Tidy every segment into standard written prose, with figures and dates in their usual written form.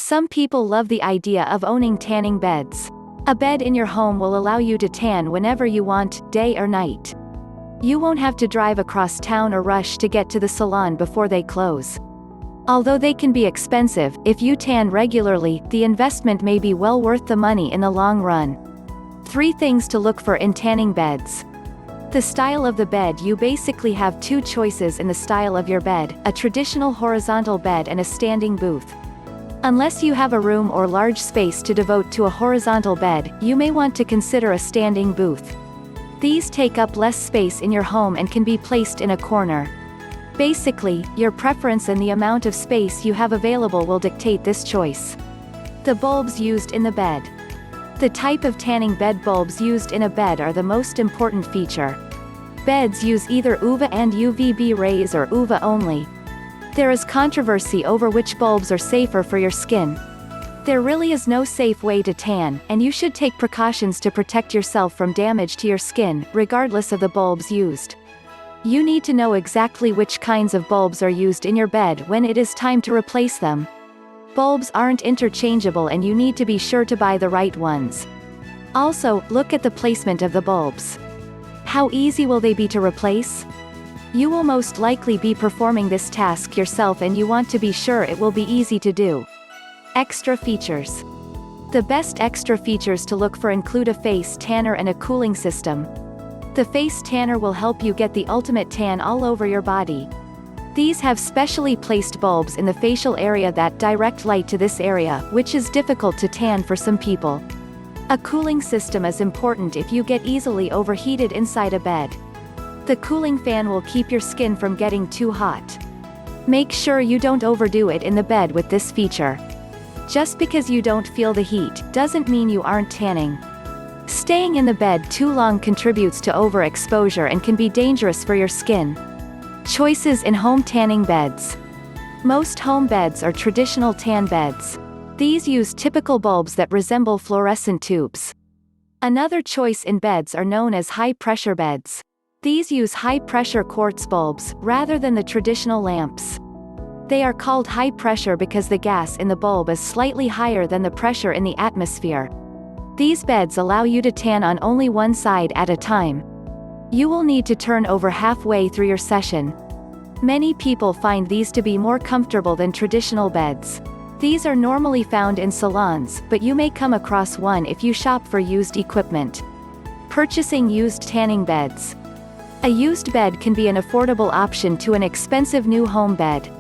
Some people love the idea of owning tanning beds. A bed in your home will allow you to tan whenever you want, day or night. You won't have to drive across town or rush to get to the salon before they close. Although they can be expensive, if you tan regularly, the investment may be well worth the money in the long run. 3 things to look for in tanning beds. The style of the bed. You basically have 2 choices in the style of your bed, a traditional horizontal bed and a standing booth. Unless you have a room or large space to devote to a horizontal bed, you may want to consider a standing booth. These take up less space in your home and can be placed in a corner. Basically, your preference and the amount of space you have available will dictate this choice. The bulbs used in the bed. The type of tanning bed. Bulbs used in a bed are the most important feature. Beds use either UVA and UVB rays or UVA only. There is controversy over which bulbs are safer for your skin. There really is no safe way to tan, and you should take precautions to protect yourself from damage to your skin, regardless of the bulbs used. You need to know exactly which kinds of bulbs are used in your bed when it is time to replace them. Bulbs aren't interchangeable and you need to be sure to buy the right ones. Also, look at the placement of the bulbs. How easy will they be to replace? You will most likely be performing this task yourself and you want to be sure it will be easy to do. Extra features. The best extra features to look for include a face tanner and a cooling system. The face tanner will help you get the ultimate tan all over your body. These have specially placed bulbs in the facial area that direct light to this area, which is difficult to tan for some people. A cooling system is important if you get easily overheated inside a bed. The cooling fan will keep your skin from getting too hot. Make sure you don't overdo it in the bed with this feature. Just because you don't feel the heat, doesn't mean you aren't tanning. Staying in the bed too long contributes to overexposure and can be dangerous for your skin. Choices in home tanning beds. Most home beds are traditional tan beds. These use typical bulbs that resemble fluorescent tubes. Another choice in beds are known as high-pressure beds. These use high-pressure quartz bulbs, rather than the traditional lamps. They are called high pressure because the gas in the bulb is slightly higher than the pressure in the atmosphere. These beds allow you to tan on only one side at a time. You will need to turn over halfway through your session. Many people find these to be more comfortable than traditional beds. These are normally found in salons, but you may come across one if you shop for used equipment. Purchasing used tanning beds. A used bed can be an affordable option to an expensive new home bed.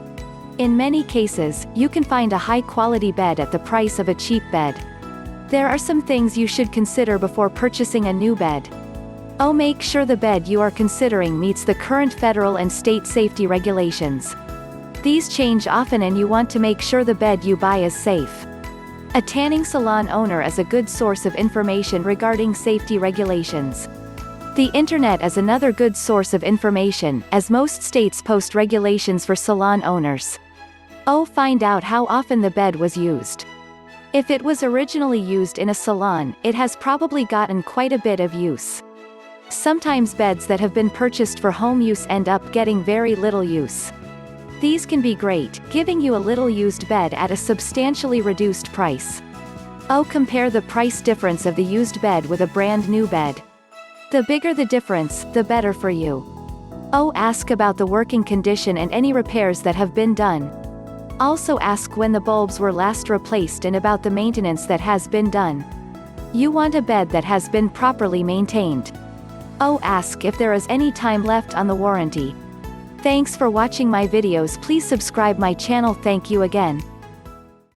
In many cases, you can find a high-quality bed at the price of a cheap bed. There are some things you should consider before purchasing a new bed. Make sure the bed you are considering meets the current federal and state safety regulations. These change often and you want to make sure the bed you buy is safe. A tanning salon owner is a good source of information regarding safety regulations. The internet is another good source of information, as most states post regulations for salon owners. Find out how often the bed was used. If it was originally used in a salon, it has probably gotten quite a bit of use. Sometimes beds that have been purchased for home use end up getting very little use. These can be great, giving you a little used bed at a substantially reduced price. Compare the price difference of the used bed with a brand new bed. The bigger the difference, the better for you. Ask about the working condition and any repairs that have been done. Also ask when the bulbs were last replaced and about the maintenance that has been done. You want a bed that has been properly maintained. Ask if there is any time left on the warranty. Thanks for watching my videos. Please subscribe my channel. Thank you again.